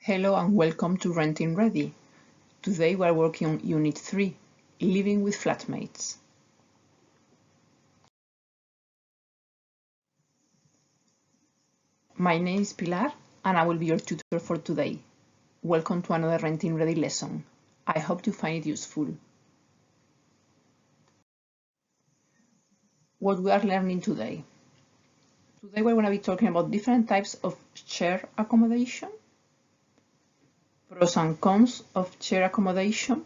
Hello and welcome to Renting Ready. Today we are working on Unit 3, Living with Flatmates. My name is Pilar and I will be your tutor for today. Welcome to another Renting Ready lesson. I hope you find it useful. What we are learning today. Today we're going to be talking about different types of shared accommodation, pros and cons of shared accommodation,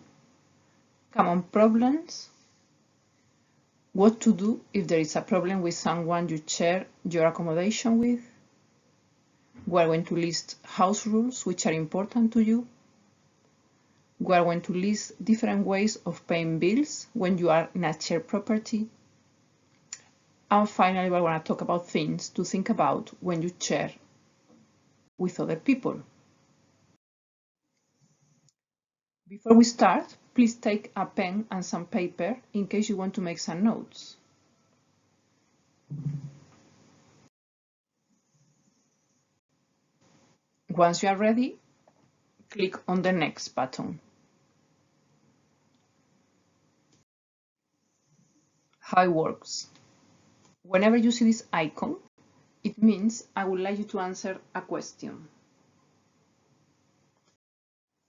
common problems, what to do if there is a problem with someone you share your accommodation with. We are going to list house rules which are important to you. We are going to list different ways of paying bills when you are in a shared property. And finally, we're going to talk about things to think about when you share with other people. Before we start, please take a pen and some paper in case you want to make some notes. Once you are ready, click on the Next button. How it works. Whenever you see this icon, it means I would like you to answer a question.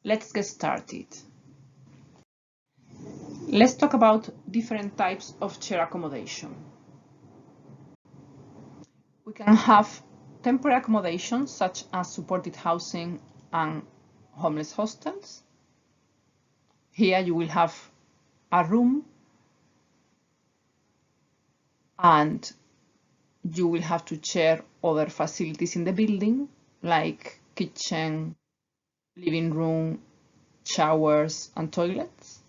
Let's get started. Let's talk about different types of shared accommodation. We can have temporary accommodation such as supported housing and homeless hostels. Here you will have a room and you will have to share other facilities in the building like kitchen, living room, showers and toilets.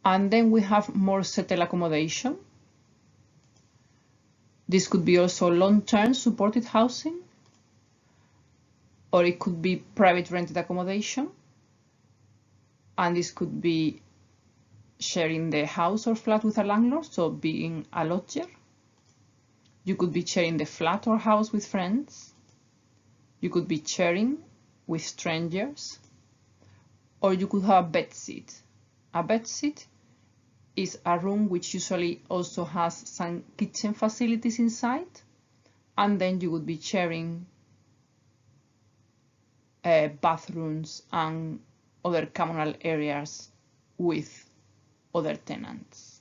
And then we have more settled accommodation. This could be also long-term supported housing, or it could be private rented accommodation. And this could be sharing the house or flat with a landlord, so being a lodger. You could be sharing the flat or house with friends. You could be sharing with strangers. Or you could have a bedsit. A bedsit is a room which usually also has some kitchen facilities inside, and then you would be sharing bathrooms and other communal areas with other tenants.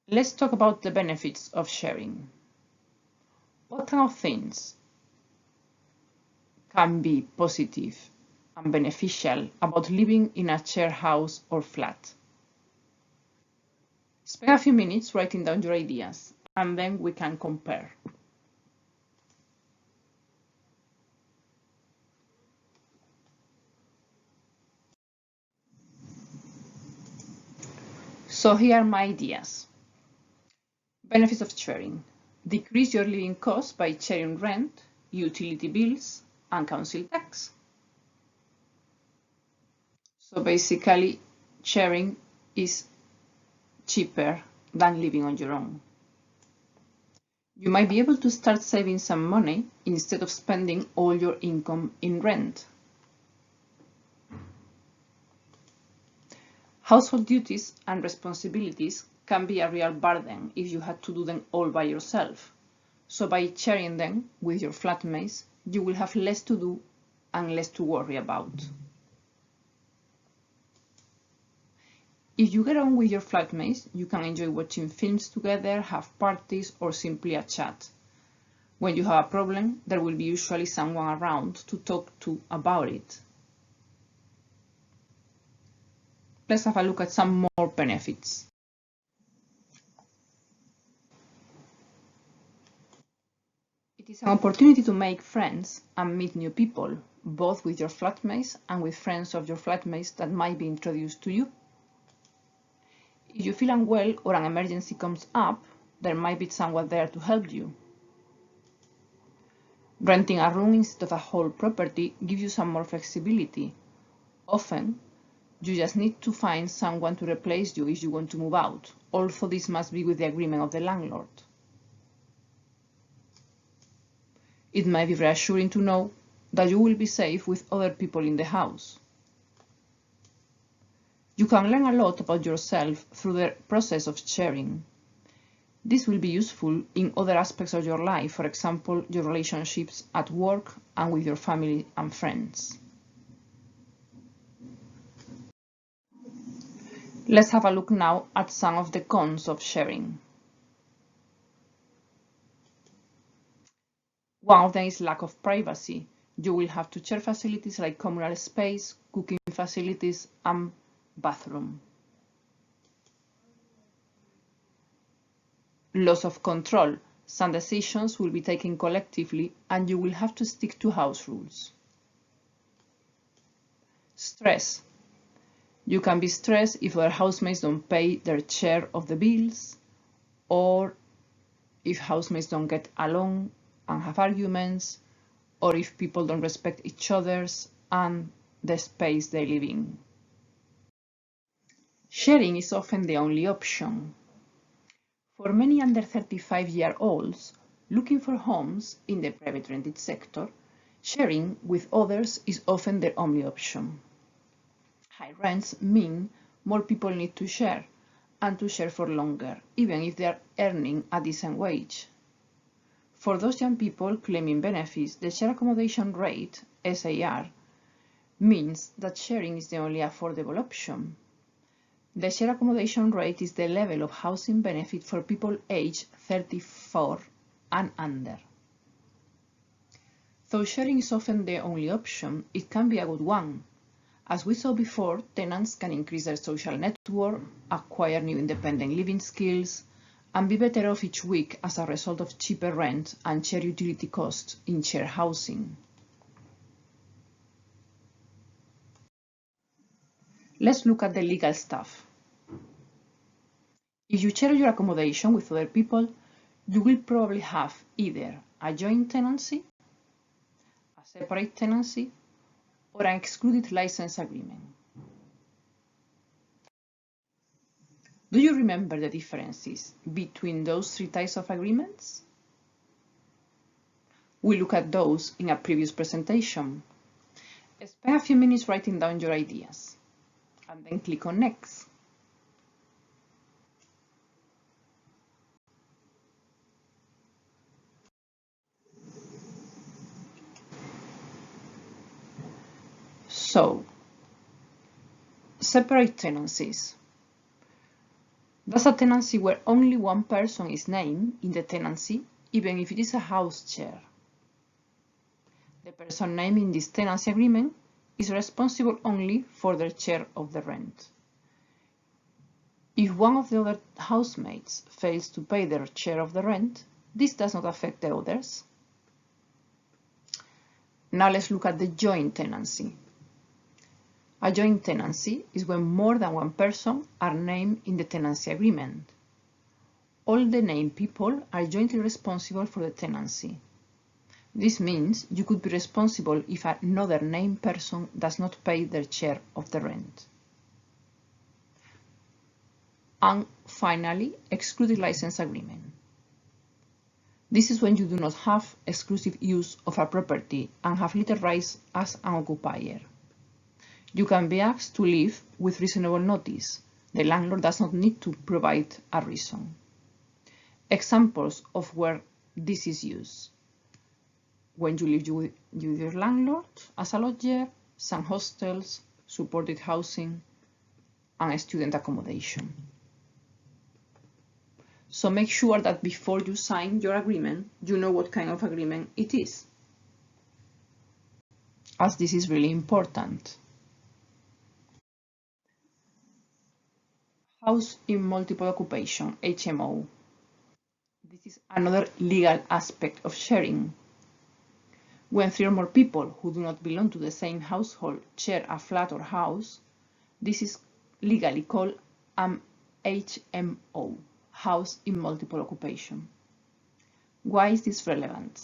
Let's talk about the benefits of sharing. What kind of things can be positive and beneficial about living in a shared house or flat? Spend a few minutes writing down your ideas, and then we can compare. So here are my ideas. Benefits of sharing. Decrease your living costs by sharing rent, utility bills, and council tax. So basically, sharing is cheaper than living on your own. You might be able to start saving some money instead of spending all your income in rent. Household duties and responsibilities can be a real burden if you had to do them all by yourself. So by sharing them with your flatmates, you will have less to do and less to worry about. If you get on with your flatmates, you can enjoy watching films together, have parties, or simply a chat. When you have a problem, there will be usually someone around to talk to about it. Let's have a look at some more benefits. It is an opportunity to make friends and meet new people, both with your flatmates and with friends of your flatmates that might be introduced to you. If you feel unwell or an emergency comes up, there might be someone there to help you. Renting a room instead of a whole property gives you some more flexibility. Often, you just need to find someone to replace you if you want to move out, although this must be with the agreement of the landlord. It may be reassuring to know that you will be safe with other people in the house. You can learn a lot about yourself through the process of sharing. This will be useful in other aspects of your life, for example, your relationships at work and with your family and friends. Let's have a look now at some of the cons of sharing. One of them is lack of privacy. You will have to share facilities like communal space, cooking facilities, and bathroom. Loss of control. Some decisions will be taken collectively and you will have to stick to house rules. Stress. You can be stressed if other housemates don't pay their share of the bills, or if housemates don't get along and have arguments, or if people don't respect each other's and the space they live in. Sharing is often the only option. For many under 35-year-olds looking for homes in the private rented sector, sharing with others is often their only option. High rents mean more people need to share, and to share for longer, even if they are earning a decent wage. For those young people claiming benefits, the shared accommodation rate, SAR, means that sharing is the only affordable option. The shared accommodation rate is the level of housing benefit for people aged 34 and under. Though sharing is often the only option, it can be a good one. As we saw before, tenants can increase their social network, acquire new independent living skills, and be better off each week as a result of cheaper rent and shared utility costs in shared housing. Let's look at the legal stuff. If you share your accommodation with other people, you will probably have either a joint tenancy, a separate tenancy, or an excluded license agreement. Do you remember the differences between those three types of agreements? We looked at those in a previous presentation. Spend a few minutes writing down your ideas, and then click on Next. So, separate tenancies. That's a tenancy where only one person is named in the tenancy, even if it is a house share. The person named in this tenancy agreement is responsible only for their share of the rent. If one of the other housemates fails to pay their share of the rent, this does not affect the others. Now let's look at the joint tenancy. A joint tenancy is when more than one person are named in the tenancy agreement. All the named people are jointly responsible for the tenancy. This means you could be responsible if another named person does not pay their share of the rent. And finally, excluded license agreement. This is when you do not have exclusive use of a property and have little rights as an occupier. You can be asked to leave with reasonable notice. The landlord does not need to provide a reason. Examples of where this is used: when you live with your landlord as a lodger, some hostels, supported housing, and student accommodation. So make sure that before you sign your agreement, you know what kind of agreement it is, as this is really important. House in multiple occupation, HMO. This is another legal aspect of sharing. When 3 or more people who do not belong to the same household share a flat or house, this is legally called an HMO, house in multiple occupation. Why is this relevant?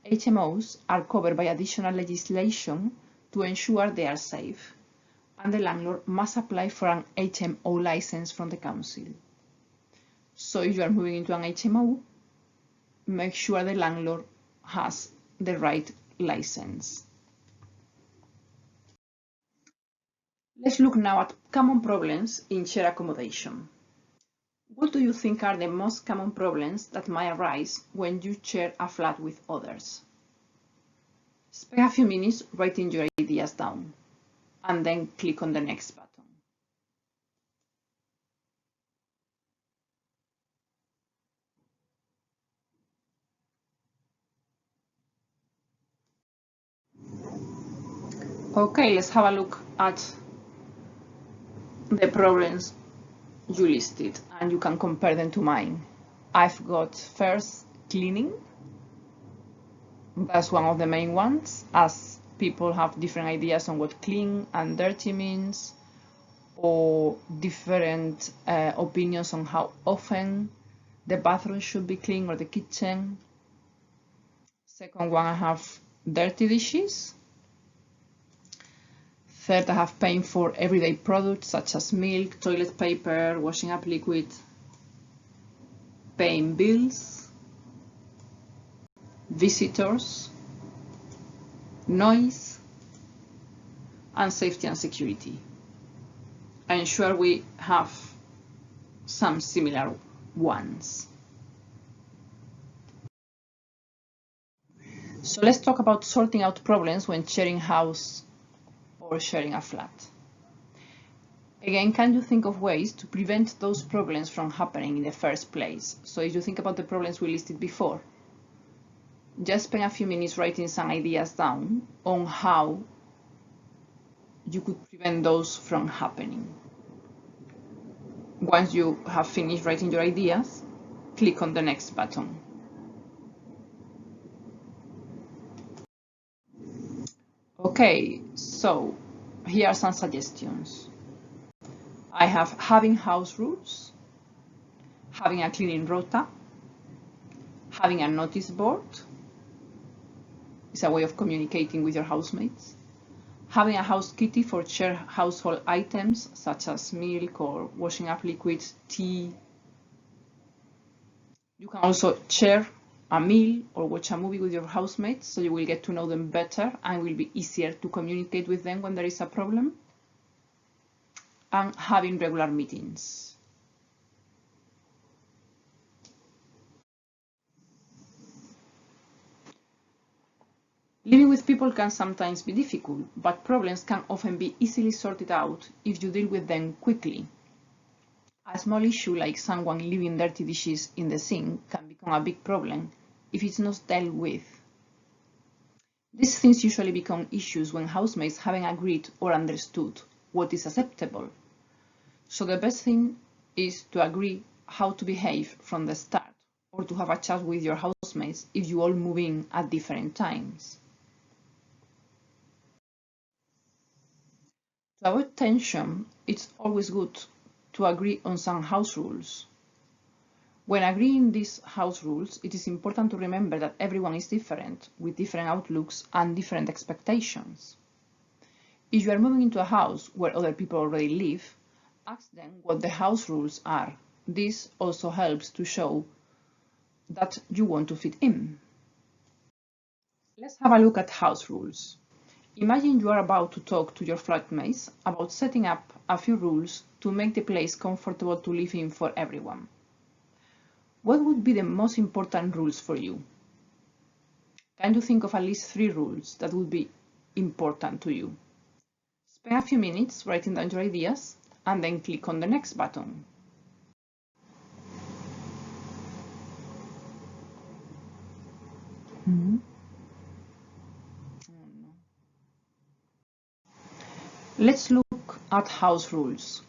HMOs are covered by additional legislation to ensure they are safe, and the landlord must apply for an HMO license from the council. So if you are moving into an HMO, make sure the landlord has the right license. Let's look now at common problems in shared accommodation. What do you think are the most common problems that might arise when you share a flat with others? Spend a few minutes writing your ideas down, and then click on the next button. Okay, let's have a look at the problems you listed, and you can compare them to mine. I've got first cleaning. That's one of the main ones, as people have different ideas on what clean and dirty means, or different opinions on how often the bathroom should be clean or the kitchen. Second one, I have dirty dishes. Third, I have paying for everyday products such as milk, toilet paper, washing up liquid, paying bills, visitors, noise, and safety and security. I'm sure we have some similar ones. So let's talk about sorting out problems when sharing a house or sharing a flat. Again, can you think of ways to prevent those problems from happening in the first place? So if you think about the problems we listed before, just spend a few minutes writing some ideas down on how you could prevent those from happening. Once you have finished writing your ideas, click on the next button. Okay, so here are some suggestions. I have having house rules, having a cleaning rota, having a notice board. It's a way of communicating with your housemates. Having a house kitty for shared household items such as milk or washing up liquids, tea. You can also share a meal or watch a movie with your housemates, so you will get to know them better and it will be easier to communicate with them when there is a problem. And having regular meetings. Living with people can sometimes be difficult, but problems can often be easily sorted out if you deal with them quickly. A small issue like someone leaving dirty dishes in the sink can become a big problem if it's not dealt with. These things usually become issues when housemates haven't agreed or understood what is acceptable. So the best thing is to agree how to behave from the start, or to have a chat with your housemates if you all move in at different times. To avoid tension, it's always good to agree on some house rules. When agreeing these house rules, it is important to remember that everyone is different, with different outlooks and different expectations. If you are moving into a house where other people already live, ask them what the house rules are. This also helps to show that you want to fit in. Let's have a look at house rules. Imagine you are about to talk to your flatmates about setting up a few rules to make the place comfortable to live in for everyone. What would be the most important rules for you? Can you think of at least 3 rules that would be important to you? Spend a few minutes writing down your ideas and then click on the next button. Let's look at house rules.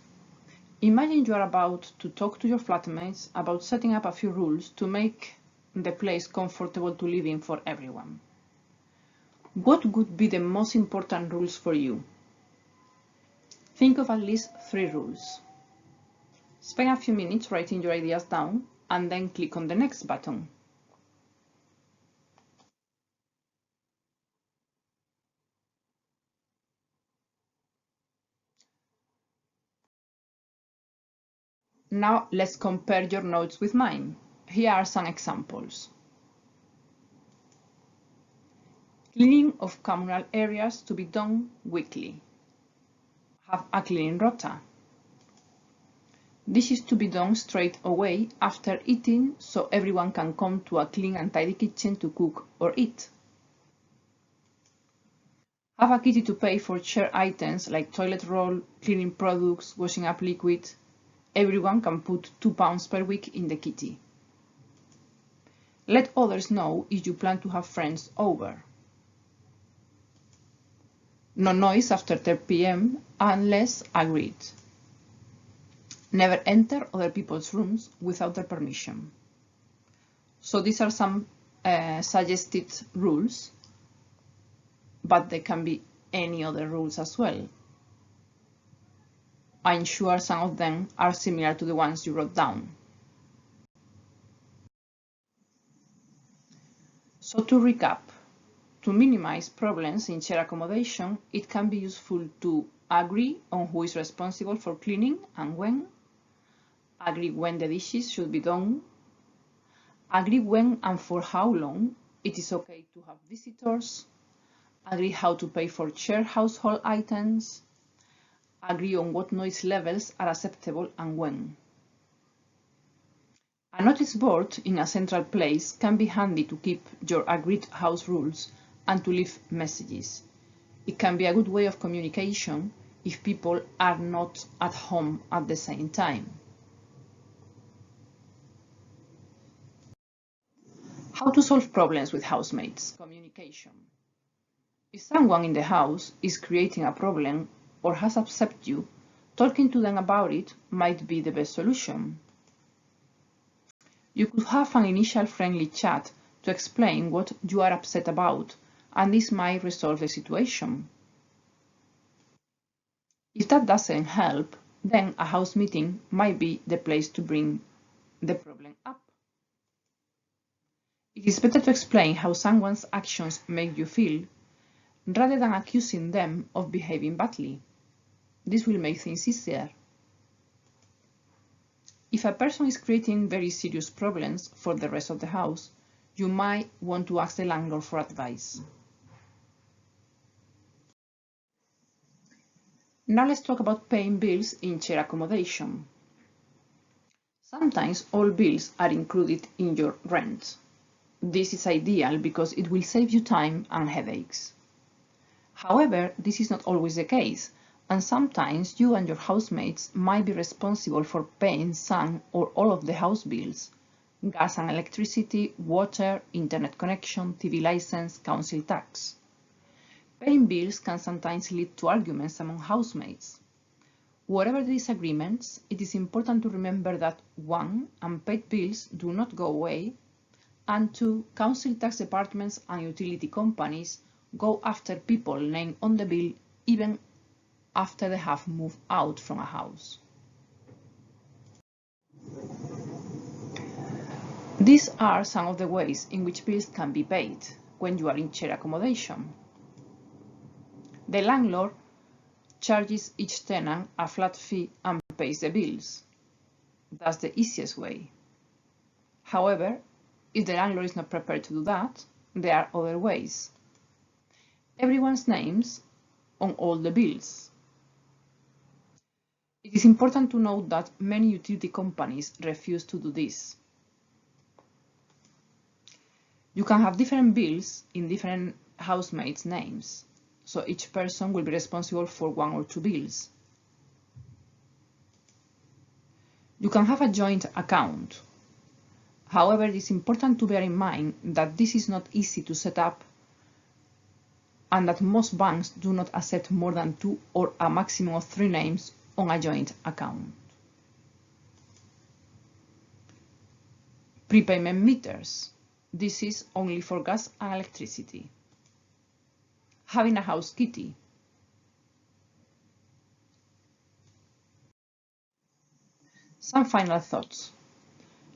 Imagine you are about to talk to your flatmates about setting up a few rules to make the place comfortable to live in for everyone. What would be the most important rules for you? Think of at least 3 rules. Spend a few minutes writing your ideas down and then click on the next button. Now let's compare your notes with mine. Here are some examples. Cleaning of communal areas to be done weekly. Have a cleaning rota. This is to be done straight away after eating so everyone can come to a clean and tidy kitchen to cook or eat. Have a kitty to pay for shared items like toilet roll, cleaning products, washing up liquid. Everyone can put £2 per week in the kitty. Let others know if you plan to have friends over. No noise after 10 p.m. unless agreed. Never enter other people's rooms without their permission. So these are some suggested rules, but there can be any other rules as well. I'm sure some of them are similar to the ones you wrote down. So to recap, to minimize problems in shared accommodation, it can be useful to agree on who is responsible for cleaning and when, agree when the dishes should be done, agree when and for how long it is okay to have visitors, agree how to pay for shared household items, agree on what noise levels are acceptable and when. A notice board in a central place can be handy to keep your agreed house rules and to leave messages. It can be a good way of communication if people are not at home at the same time. How to solve problems with housemates? Communication. If someone in the house is creating a problem or has upset you, talking to them about it might be the best solution. You could have an initial friendly chat to explain what you are upset about, and this might resolve the situation. If that doesn't help, then a house meeting might be the place to bring the problem up. It is better to explain how someone's actions make you feel rather than accusing them of behaving badly. This will make things easier. If a person is creating very serious problems for the rest of the house, you might want to ask the landlord for advice. Now let's talk about paying bills in shared accommodation. Sometimes all bills are included in your rent. This is ideal because it will save you time and headaches. However, this is not always the case, and sometimes you and your housemates might be responsible for paying some or all of the house bills: gas and electricity, water, internet connection, TV license, council tax. Paying bills can sometimes lead to arguments among housemates. Whatever the disagreements, it is important to remember that 1. Unpaid bills do not go away, and 2. Council tax departments and utility companies go after people named on the bill even after they have moved out from a house. These are some of the ways in which bills can be paid when you are in shared accommodation. The landlord charges each tenant a flat fee and pays the bills. That's the easiest way. However, if the landlord is not prepared to do that, there are other ways. Everyone's names on all the bills. It is important to note that many utility companies refuse to do this. You can have different bills in different housemates' names, so each person will be responsible for 1 or 2 bills. You can have a joint account. However, it is important to bear in mind that this is not easy to set up and that most banks do not accept more than 2 or a maximum of 3 names on a joint account. Prepayment meters. This is only for gas and electricity. Having a house kitty. Some final thoughts.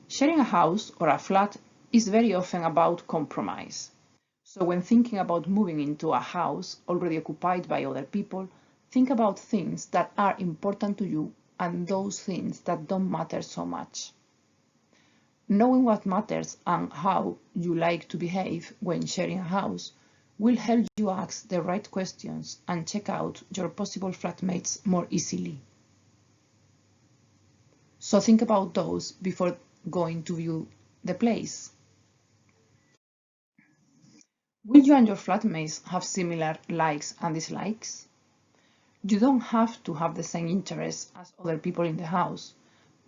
Sharing a house or a flat is very often about compromise. So when thinking about moving into a house already occupied by other people, think about things that are important to you and those things that don't matter so much. Knowing what matters and how you like to behave when sharing a house will help you ask the right questions and check out your possible flatmates more easily. So think about those before going to view the place. Will you and your flatmates have similar likes and dislikes? You don't have to have the same interests as other people in the house,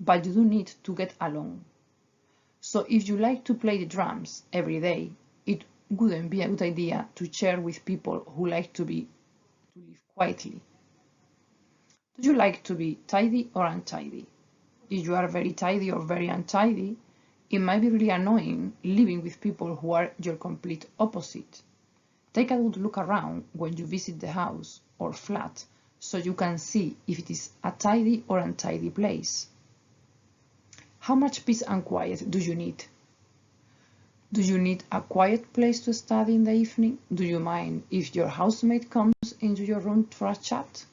but you do need to get along. So if you like to play the drums every day, it wouldn't be a good idea to share with people who like to live quietly. Do you like to be tidy or untidy? If you are very tidy or very untidy, it might be really annoying living with people who are your complete opposite. Take a good look around when you visit the house or flat so you can see if it is a tidy or untidy place. How much peace and quiet do you need? Do you need a quiet place to study in the evening? Do you mind if your housemate comes into your room for a chat?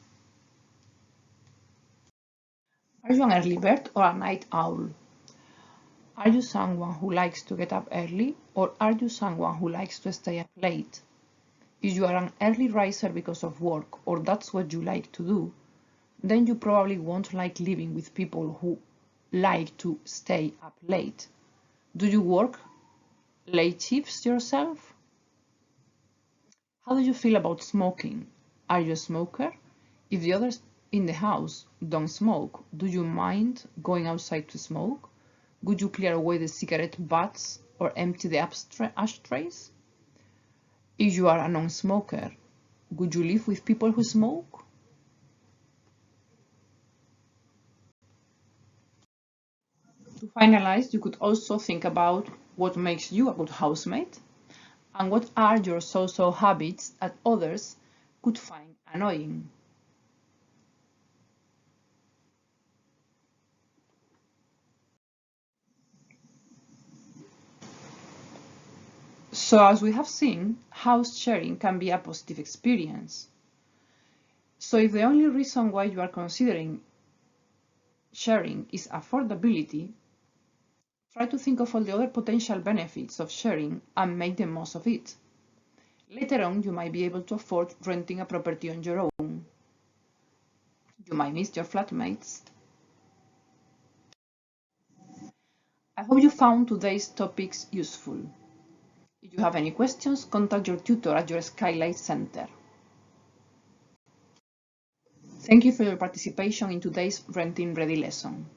Are you an early bird or a night owl? Are you someone who likes to get up early, or are you someone who likes to stay up late? If you are an early riser because of work, or that's what you like to do, then you probably won't like living with people who like to stay up late. Do you work late shifts yourself? How do you feel about smoking? Are you a smoker? If the others in the house don't smoke, do you mind going outside to smoke? Would you clear away the cigarette butts or empty the ashtrays? If you are a non-smoker, would you live with people who smoke? To finalize, you could also think about what makes you a good housemate and what are your so-so habits that others could find annoying. So as we have seen, house sharing can be a positive experience. So if the only reason why you are considering sharing is affordability, try to think of all the other potential benefits of sharing and make the most of it. Later on, you might be able to afford renting a property on your own. You might miss your flatmates. I hope you found today's topics useful. If you have any questions, contact your tutor at your Skylight Center. Thank you for your participation in today's Renting Ready lesson.